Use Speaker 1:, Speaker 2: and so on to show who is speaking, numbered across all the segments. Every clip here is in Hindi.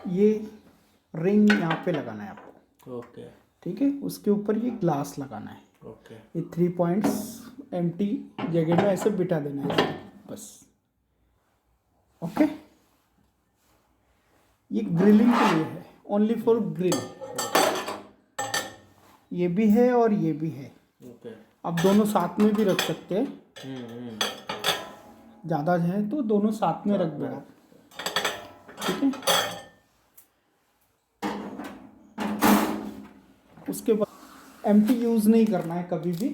Speaker 1: ये रिंग यहाँ पे लगाना है आपको।
Speaker 2: ओके
Speaker 1: ठीक है, उसके ऊपर ये ग्लास लगाना है।
Speaker 2: ओके
Speaker 1: ये 3 पॉइंट्स एम्प्टी जगह में ऐसे बिठा देना है ऐसे, बस। ओके, ये ग्रिलिंग के लिए है, ओनली फॉर ग्रिल। ये भी है और ये भी है।
Speaker 2: ओके।
Speaker 1: आप दोनों साथ में भी रख सकते हैं,
Speaker 2: हम्म।
Speaker 1: ज़्यादा है तो दोनों साथ में रख दो आप। ठीक है, उसके बाद एम्प्टी यूज़ नहीं करना है कभी भी।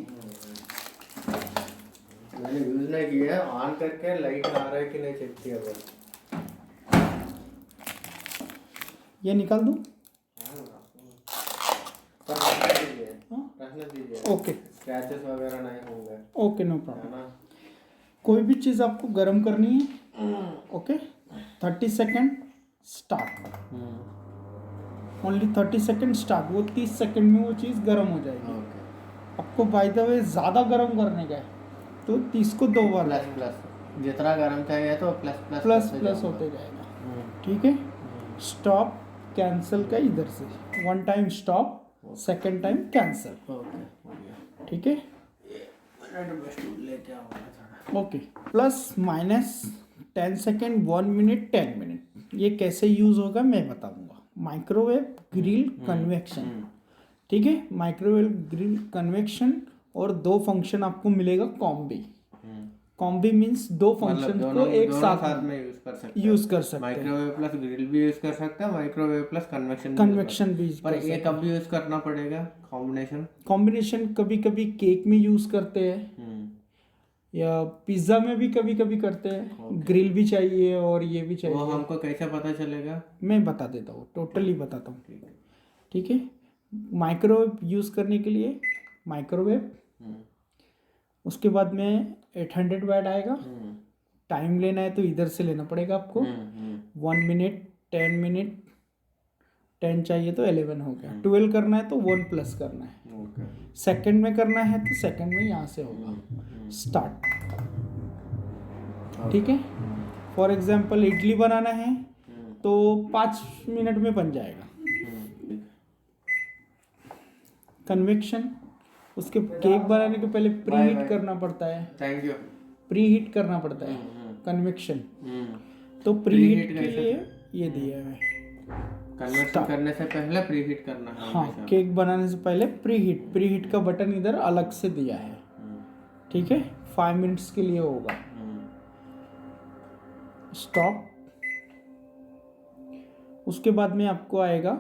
Speaker 2: मैंने यूज नहीं किया, ऑन करके लाइट आ रहा है कि नहीं चेक किया बस।
Speaker 1: ये निकाल दूँ?
Speaker 2: रखने दीजिए।
Speaker 1: ओके,
Speaker 2: स्क्रैचेस वगैरह नहीं होंगे।
Speaker 1: ओके, नो
Speaker 2: है
Speaker 1: प्रॉब्लम।
Speaker 2: ना?
Speaker 1: कोई भी चीज़ आपको गर्म करनी है, okay, 30 second start, only 30 second start. वो 30 सेकेंड में वो चीज़ गर्म हो जाएगी।
Speaker 2: ओके।
Speaker 1: आपको बाय द वे ज़्यादा गर्म करने का है तो 30 को 2 बार
Speaker 2: प्लस प्लस जितना गर्म चाहिए तो प्लस प्लस
Speaker 1: प्लस प्लस होते जाएगा। ठीक है, स्टॉप कैंसिल का इधर से 1 time stop, second time cancel.
Speaker 2: Okay.
Speaker 1: ठीक है,
Speaker 2: लेके आऊँगा।
Speaker 1: Okay. Plus minus 10 second, 1 minute, 10 minute. ये कैसे यूज़ होगा मैं बताऊंगा। Microwave grill convection. ठीक है, माइक्रोवेव ग्रिल कन्वेक्शन, और 2 फंक्शन आपको मिलेगा कॉम्बी। कॉम्बी मीन्स 2 फंक्शन को एक साथ
Speaker 2: में
Speaker 1: यूज कर सकते हैं।
Speaker 2: माइक्रोवेव प्लस ग्रिल भी यूज कर सकते हैं, माइक्रोवेव प्लस
Speaker 1: कन्वेक्शन भी
Speaker 2: पर ये कब यूज करना पड़ेगा
Speaker 1: कॉम्बिनेशन कभी कभी केक में यूज करते हैं, या पिज्ज़ा में भी कभी कभी करते हैं। ग्रिल भी चाहिए और ये भी चाहिए।
Speaker 2: वो हमको कैसे पता चलेगा?
Speaker 1: मैं बता देता हूँ, टोटली बताता हूँ। ठीक है, माइक्रोवेव यूज़ करने के लिए माइक्रोवेव, उसके बाद में 800 वाट आएगा। टाइम लेना है तो इधर से लेना पड़ेगा आपको। 1 मिनट, 10 मिनट, 10 चाहिए तो 11 हो गया। 12 करना है तो 1 प्लस करना है। सेकंड में करना है तो सेकंड में यहाँ से होगा स्टार्ट। ठीक है, फॉर एग्जांपल इडली बनाना है तो 5 मिनट में बन जाएगा। कन्वेक्शन, उसके केक बनाने के पहले प्री हीट करना पड़ता है।
Speaker 2: Thank you.
Speaker 1: प्री हीट करना पड़ता है कन्वेक्शन। तो प्री हीट के लिए ये दिया है।
Speaker 2: कन्वेक्शन करने से पहले प्री हीट करना है।
Speaker 1: हाँ, केक बनाने से पहले प्री हीट का बटन इधर अलग से दिया है। ठीक है, 5 मिनट्स के लिए होगा। स्टॉप। उसके बाद में आपको आएगा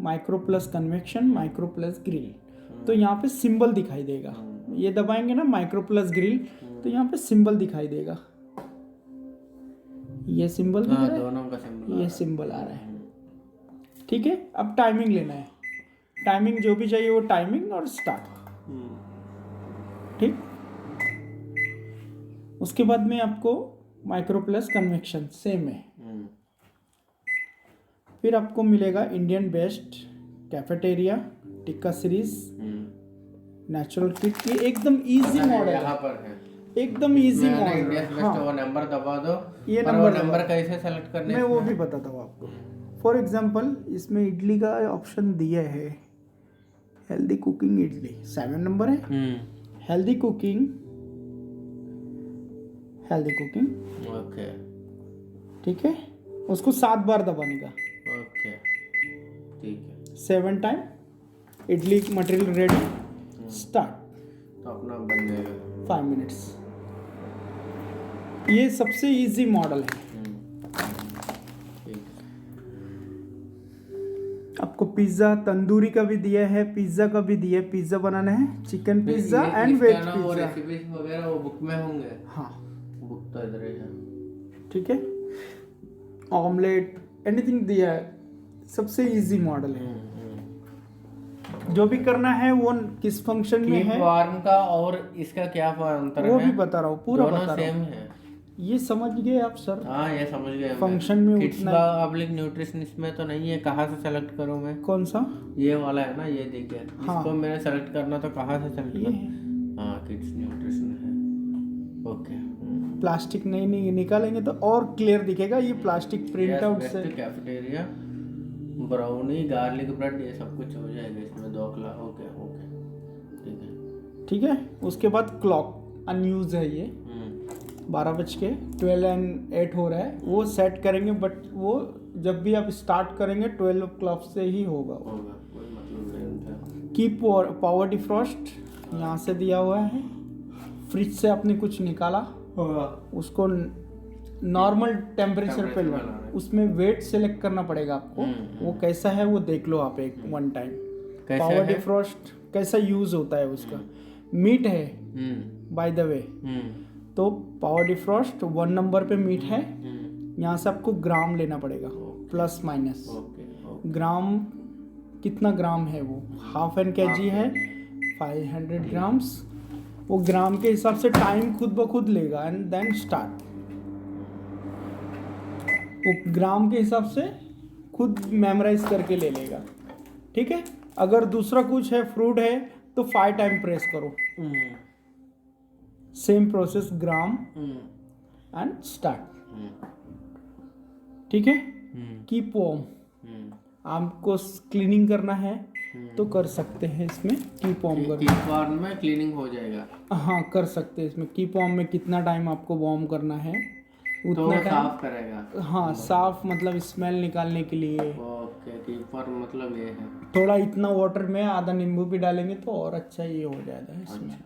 Speaker 1: micro plus convection, micro plus grill. तो यहाँ पे सिंबल दिखाई देगा। ये दबाएंगे ना माइक्रो प्लस ग्रिल, तो यहाँ पे सिंबल दिखाई देगा। ये सिंबल दिख रहा है,
Speaker 2: दोनों का सिंबल,
Speaker 1: ये सिंबल आ रहा है। ठीक है, अब टाइमिंग लेना है। टाइमिंग जो भी चाहिए वो टाइमिंग और स्टार्ट। ठीक, उसके बाद में आपको माइक्रो प्लस कन्वेक्शन सेम है। फिर आपको मिलेगा Indian best, cafeteria, tikka series, natural kit. ये एकदम इजी मॉडल
Speaker 2: यहाँ पर है,
Speaker 1: एकदम इजी मॉडल।
Speaker 2: इंडियन बेस्ट वो नंबर दबा दो।
Speaker 1: ये
Speaker 2: नंबर कैसे सेलेक्ट करने,
Speaker 1: मैं वो भी बताता हूँ आपको। फॉर एग्जांपल इसमें इडली का ऑप्शन दिया है, हेल्दी कुकिंग इडली 7 नंबर है। Healthy cooking,
Speaker 2: okay.
Speaker 1: ठीक है, उसको 7 बार दबाने का।
Speaker 2: ओके, ठीक है।
Speaker 1: 7 time idli material ready, start.
Speaker 2: तो अपना बन जाएगा
Speaker 1: 5 मिनट्स। ये सबसे इजी मॉडल है। आपको पिज्ज़ा तंदूरी का भी दिया है, पिज्ज़ा का भी दिया है। पिज्ज़ा बनाना है, chicken pizza and veg pizza.
Speaker 2: Recipes वगैरह वो बुक में होंगे।
Speaker 1: हाँ,
Speaker 2: बुक तो इधर ही है।
Speaker 1: ठीक है, ऑमलेट एनीथिंग दिया है। सबसे इजी मॉडल है। जो भी करना है वो किस फंक्शन में है,
Speaker 2: फॉर्म का और इसका क्या अंतर है
Speaker 1: वो भी बता रहा हूँ, पूरा
Speaker 2: दोनों
Speaker 1: बता रहा
Speaker 2: सेम
Speaker 1: हूँ।
Speaker 2: है।
Speaker 1: ये समझ गए आप सर?
Speaker 2: हाँ, ये समझ गए।
Speaker 1: फंक्शन में
Speaker 2: किड्स पब्लिक न्यूट्रिशन इसमें तो नहीं है। कहाँ से सेलेक्ट करूँ मैं?
Speaker 1: कौन सा?
Speaker 2: ये वाला है ना, ये देखिए।
Speaker 1: हाँ,
Speaker 2: इसको मैंने सेलेक्ट करना तो कहाँ से सेलेक्ट
Speaker 1: ये
Speaker 2: करूँ?
Speaker 1: है।
Speaker 2: हाँ, किड्स न्यूट्रिशन है। ओके।
Speaker 1: प्लास्टिक नहीं निकालेंगे तो और क्लियर दिखेगा। ये प्लास्टिक प्रिंट आउट से
Speaker 2: कैफेटेरिया ब्राउनी गार्लिक ब्रेड ये सब कुछ हो जाएगा इसमें 2 क्लास। ओके ओके ठीक है।
Speaker 1: ठीक है। उसके बाद क्लॉक अनयूज है ये 12:12 हो रहा है, वो सेट करेंगे बट वो जब भी आप स्टार्ट करेंगे 12 क्लॉक से ही होगा।
Speaker 2: कोई मतलब नहीं उनका।
Speaker 1: कीप पावर डिफ्रॉस्ट यहाँ से दिया हुआ है। फ्रिज से आपने कुछ निकाला उसको नॉर्मल टेम्परेचर पे लो, उसमें वेट सेलेक्ट करना पड़ेगा आपको। वो कैसा है वो देख लो आप एक वन टाइम। पावर डिफ्रॉस्ट कैसा यूज होता है उसका। मीट है बाय द वे, तो पावर डिफ्रॉस्ट 1 नंबर पे मीट है। यहाँ से आपको ग्राम लेना पड़ेगा प्लस माइनस। ग्राम कितना ग्राम है वो 1/2 kg है 500 ग्राम्स। वो ग्राम के हिसाब से टाइम खुद ब खुद लेगा एंड देन स्टार्ट। वो ग्राम के हिसाब से खुद मेमोराइज करके ले लेगा। ठीक है। अगर दूसरा कुछ है फ्रूट है तो 5 टाइम प्रेस करो। Same process gram and start. ठीक है। कीप वार्म आपको क्लीनिंग करना है तो कर सकते हैं इसमें। कीप वार्म
Speaker 2: कीप वार्म में क्लीनिंग हो जाएगा।
Speaker 1: हाँ कर सकते हैं इसमें। कीप वार्म में कितना टाइम आपको वार्म करना है उतना
Speaker 2: तो साफ करेगा।
Speaker 1: हाँ साफ मतलब स्मेल निकालने के लिए।
Speaker 2: ओके कीप वार्म मतलब ये है।
Speaker 1: थोड़ा इतना वाटर में आधा नींबू भी डालेंगे तो और अच्छा ये हो जाएगा इसमें।